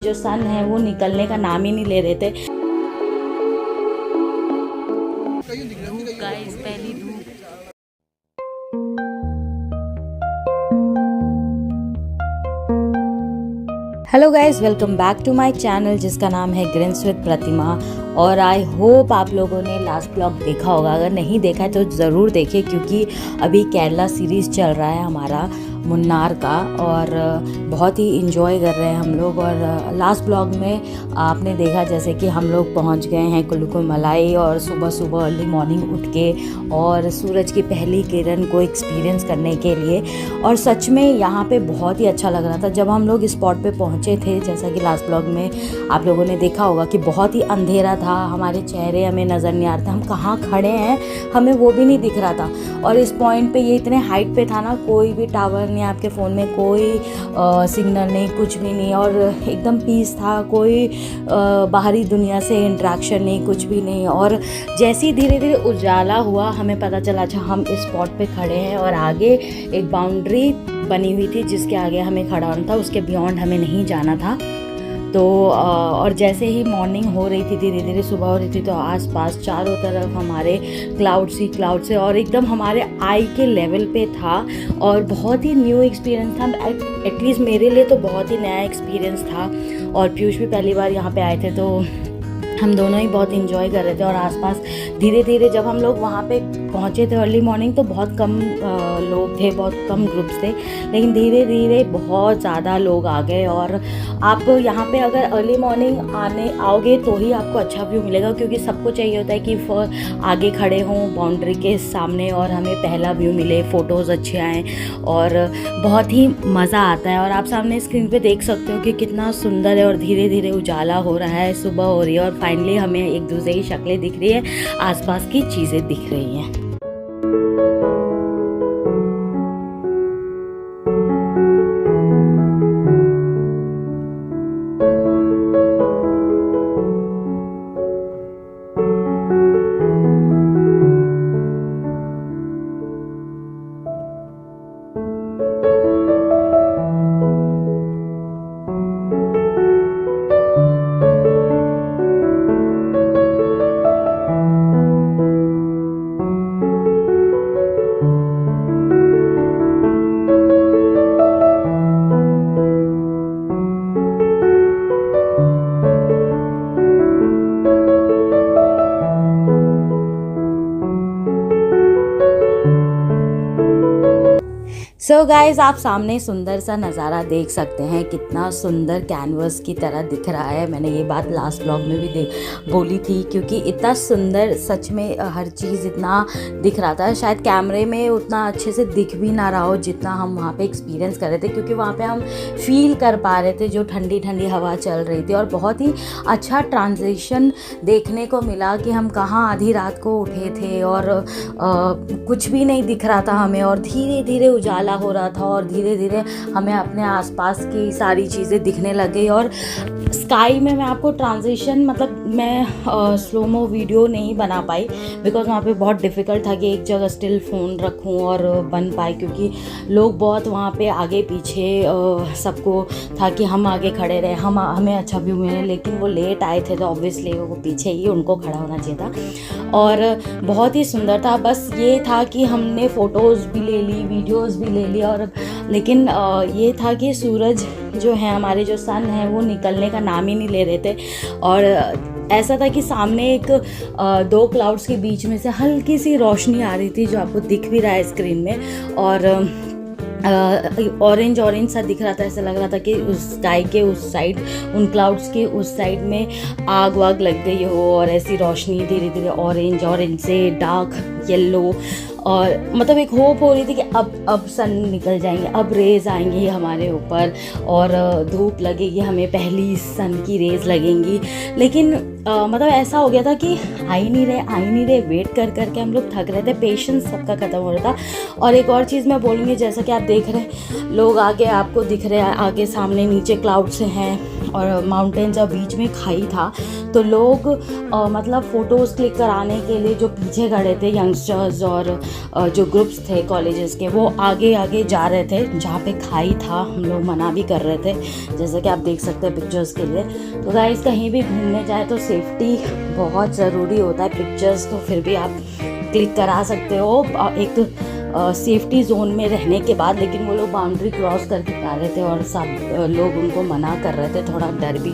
जो सन है वो निकलने का नाम ही नहीं ले रहे थे। धूप गाइस, पहली धूप। Hello guys, welcome back to my channel जिसका नाम है ग्रिन्स विद प्रतिमा। और आई होप आप लोगों ने लास्ट ब्लॉग देखा होगा। अगर नहीं देखा है तो ज़रूर देखें, क्योंकि अभी केरला सीरीज़ चल रहा है हमारा मुन्नार का, और बहुत ही इन्जॉय कर रहे हैं हम लोग। और लास्ट ब्लॉग में आपने देखा जैसे कि हम लोग पहुंच गए हैं कुल्लू मलाई, और सुबह सुबह अर्ली मॉर्निंग उठ के और सूरज की पहली किरण को एक्सपीरियंस करने के लिए। और सच में यहाँ पे बहुत ही अच्छा लग रहा था जब हम लोग स्पॉट पे पहुँचे थे। जैसा कि लास्ट ब्लॉग में आप लोगों ने देखा होगा कि बहुत ही अंधेरा था, हमारे चेहरे हमें नज़र नहीं आ रहे थे, हम कहाँ खड़े हैं हमें वो भी नहीं दिख रहा था। और इस पॉइंट पे ये इतने हाइट पे था ना, कोई भी टावर नहीं, आपके फ़ोन में कोई सिग्नल नहीं, कुछ भी नहीं, और एकदम पीस था, कोई बाहरी दुनिया से इंटरेक्शन नहीं, कुछ भी नहीं। और जैसे ही धीरे धीरे उजाला हुआ हमें पता चला अच्छा हम इस स्पॉट पे खड़े हैं, और आगे एक बाउंड्री बनी हुई थी जिसके आगे हमें खड़ा होना था, उसके बियॉन्ड हमें नहीं जाना था। तो और जैसे ही मॉर्निंग हो रही थी, धीरे धीरे सुबह हो रही थी, तो आसपास चारों तरफ हमारे क्लाउड्स ही क्लाउड्स है, और एकदम हमारे आई के लेवल पे था। और बहुत ही न्यू एक्सपीरियंस था, एटलीस्ट मेरे लिए तो बहुत ही नया एक्सपीरियंस था। और पीयूष भी पहली बार यहाँ पे आए थे, तो हम दोनों ही बहुत इंजॉय कर रहे थे। और आसपास धीरे धीरे जब हम लोग वहाँ पे पहुँचे थे अर्ली मॉर्निंग, तो बहुत कम लोग थे, बहुत कम ग्रुप्स थे, लेकिन धीरे धीरे बहुत ज़्यादा लोग आ गए। और आप यहाँ पे अगर अर्ली मॉर्निंग आओगे तो ही आपको अच्छा व्यू मिलेगा, क्योंकि सबको चाहिए होता है कि आगे खड़े हों बाउंड्री के सामने और हमें पहला व्यू मिले, फ़ोटोज़ अच्छे आएँ, और बहुत ही मज़ा आता है। और आप सामने स्क्रीन पे देख सकते हो कि कितना सुंदर है, और धीरे धीरे उजाला हो रहा है, सुबह हो रही है, और फाइनली हमें एक दूसरे की शक्लें दिख रही है, आसपास की चीज़ें दिख रही हैं। सो गाइज़, आप सामने सुंदर सा नज़ारा देख सकते हैं, कितना सुंदर कैनवस की तरह दिख रहा है। मैंने ये बात लास्ट ब्लॉग में भी बोली थी, क्योंकि इतना सुंदर सच में हर चीज़ इतना दिख रहा था। शायद कैमरे में उतना अच्छे से दिख भी ना रहा हो जितना हम वहाँ पे एक्सपीरियंस कर रहे थे, क्योंकि वहाँ पे हम फील कर पा रहे थे जो ठंडी ठंडी हवा चल रही थी। और बहुत ही अच्छा ट्रांजिशन देखने को मिला कि हम कहाँ आधी रात को उठे थे और कुछ भी नहीं दिख रहा था हमें, और धीरे धीरे उजाला हो रहा था, और धीरे धीरे हमें अपने आसपास की सारी चीज़ें दिखने लग गई। और स्काई में मैं आपको ट्रांजिशन, मतलब मैं स्लोमो वीडियो नहीं बना पाई, बिकॉज वहाँ पे बहुत डिफ़िकल्ट था कि एक जगह स्टिल फ़ोन रखूँ और बन पाए, क्योंकि लोग बहुत वहाँ पे आगे पीछे सबको था कि हम आगे खड़े रहे, हमें अच्छा व्यू मिले। लेकिन वो लेट आए थे तो ऑब्वियसली वो पीछे ही उनको खड़ा होना चाहिए था। और बहुत ही सुंदर था, बस ये था कि हमने फ़ोटोज़ भी ले ली, वीडियोज़ भी ले ली, और लेकिन ये था कि सूरज जो है, हमारे जो सन है, वो निकलने का नाम ही नहीं ले रहे थे। और ऐसा था कि सामने एक दो क्लाउड्स के बीच में से हल्की सी रोशनी आ रही थी, जो आपको दिख भी रहा है स्क्रीन में, और ऑरेंज ऑरेंज सा दिख रहा था। ऐसा लग रहा था कि उस स्काई के उस साइड, उन क्लाउड्स के उस साइड में आग वाग लग गई हो, और ऐसी रोशनी धीरे धीरे ऑरेंज ऑरेंज से डार्क येलो, और मतलब एक होप हो रही थी कि अब सन निकल जाएंगे, अब रेज़ आएंगी हमारे ऊपर, और धूप लगेगी हमें, पहली सन की रेज़ लगेंगी। लेकिन मतलब ऐसा हो गया था कि आ ही नहीं रहे, वेट कर करके हम लोग थक रहे थे, पेशेंस सबका ख़त्म हो रहा था। और एक और चीज़ मैं बोलूँगी, जैसा कि आप देख रहे हैं, लोग आगे आपको दिख रहे हैं, आगे सामने नीचे क्लाउड्स हैं, और माउंटेन्स और बीच में खाई था, तो लोग मतलब फ़ोटोज़ क्लिक कराने के लिए जो पीछे खड़े थे यंगस्टर्स और जो ग्रुप्स थे कॉलेजेस के, वो आगे आगे जा रहे थे जहाँ पे खाई था। हम लोग मना भी कर रहे थे, जैसे कि आप देख सकते हैं पिक्चर्स के लिए। तो गाइस, कहीं भी घूमने जाए तो सेफ्टी बहुत ज़रूरी होता है। पिक्चर्स तो फिर भी आप क्लिक करा सकते हो एक सेफ्टी जोन में रहने के बाद, लेकिन वो लोग बाउंड्री क्रॉस करके जा रहे थे और सब लोग उनको मना कर रहे थे। थोड़ा डर भी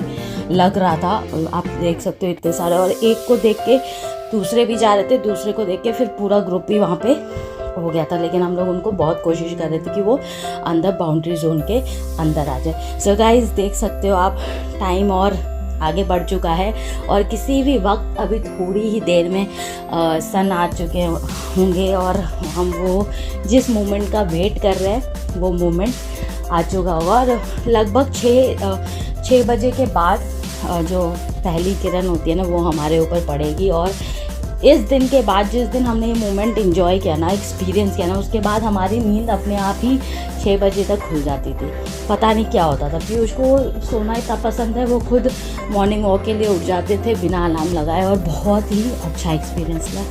लग रहा था, आप देख सकते हो इतने सारे, और एक को देख के दूसरे भी जा रहे थे, दूसरे को देख के फिर पूरा ग्रुप भी वहाँ पे हो गया था। लेकिन हम लोग उनको बहुत कोशिश कर रहे थे कि वो अंदर बाउंड्री जोन के अंदर आ जाए। सो गाइस, देख सकते हो आप, टाइम और आगे बढ़ चुका है और किसी भी वक्त अभी थोड़ी ही देर में सन आ चुके होंगे और हम वो जिस मोमेंट का वेट कर रहे हैं वो मोमेंट आ चुका होगा। और लगभग 6 बजे के बाद जो पहली किरण होती है ना, वो हमारे ऊपर पड़ेगी। और इस दिन के बाद, जिस दिन हमने ये मोमेंट एंजॉय किया ना, एक्सपीरियंस किया ना, उसके बाद हमारी नींद अपने आप ही 6 बजे तक खुल जाती थी। पता नहीं क्या होता था। पीयूष को सोना इतना पसंद है, वो खुद मॉर्निंग वॉक के लिए उठ जाते थे बिना अलार्म लगाए, और बहुत ही अच्छा एक्सपीरियंस था।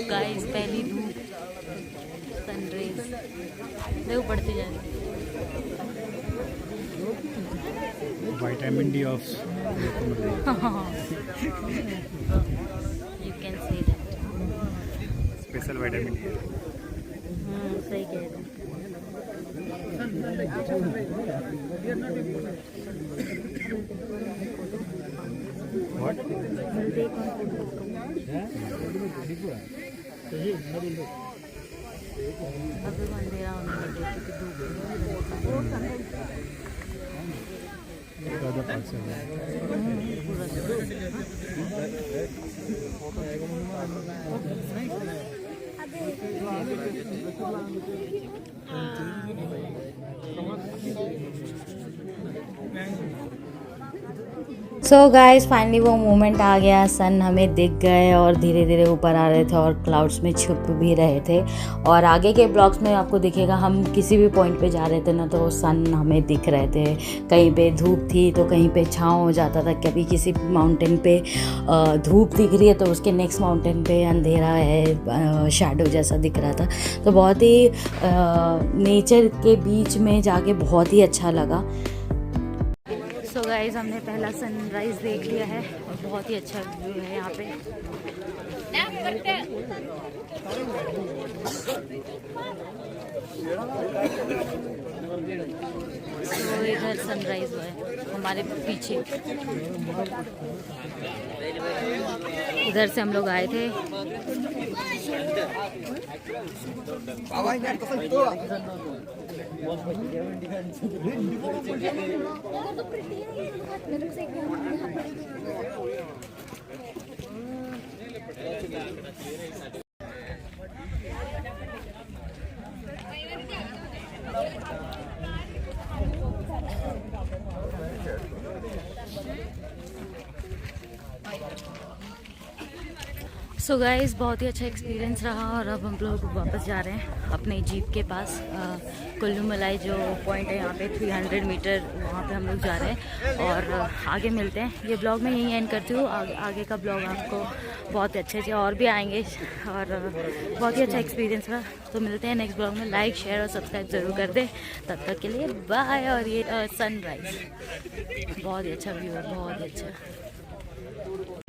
गाइस, पहली धूप, सनराइज देखो पड़ती जा रही है। Vitamin D of you can say that, special vitamin D. सही कह रहे हैं। व्हाट अभी अंधेरा होने लगे क्योंकि सो गाइस, फाइनली वो मोमेंट आ गया। सन हमें दिख गए और धीरे धीरे ऊपर आ रहे थे और क्लाउड्स में छुप भी रहे थे। और आगे के ब्लॉग्स में आपको दिखेगा, हम किसी भी पॉइंट पे जा रहे थे ना, तो सन हमें दिख रहे थे। कहीं पे धूप थी तो कहीं पे छाँव हो जाता था। कभी किसी माउंटेन पे धूप दिख रही है तो उसके नेक्स्ट माउंटेन पे अंधेरा है, शैडो जैसा दिख रहा था। तो बहुत ही नेचर के बीच में जाके बहुत ही अच्छा लगा। सो गाइस, हमने पहला सनराइज़ देख लिया है और बहुत ही अच्छा व्यू है यहाँ पे। तो इधर सनराइज हुआ है हमारे पीछे, इधर से हम लोग आए थे। सो गाइस, बहुत ही अच्छा एक्सपीरियंस रहा और अब हम लोग वापस जा रहे हैं अपने जीप के पास। कुल्लू मलाई जो पॉइंट है यहाँ पे 300 मीटर, वहाँ पे हम लोग जा रहे हैं और आगे मिलते हैं। ये ब्लॉग मैं यहीं एंड करती हूँ। आगे का ब्लॉग आपको बहुत अच्छे और भी आएंगे और बहुत ही अच्छा एक्सपीरियंस रहा। तो मिलते हैं नेक्स्ट ब्लॉग में। लाइक, शेयर और सब्सक्राइब ज़रूर कर दें। तब तक के लिए बाय। और ये सनराइज़ बहुत ही अच्छा व्यू है, बहुत ही अच्छा।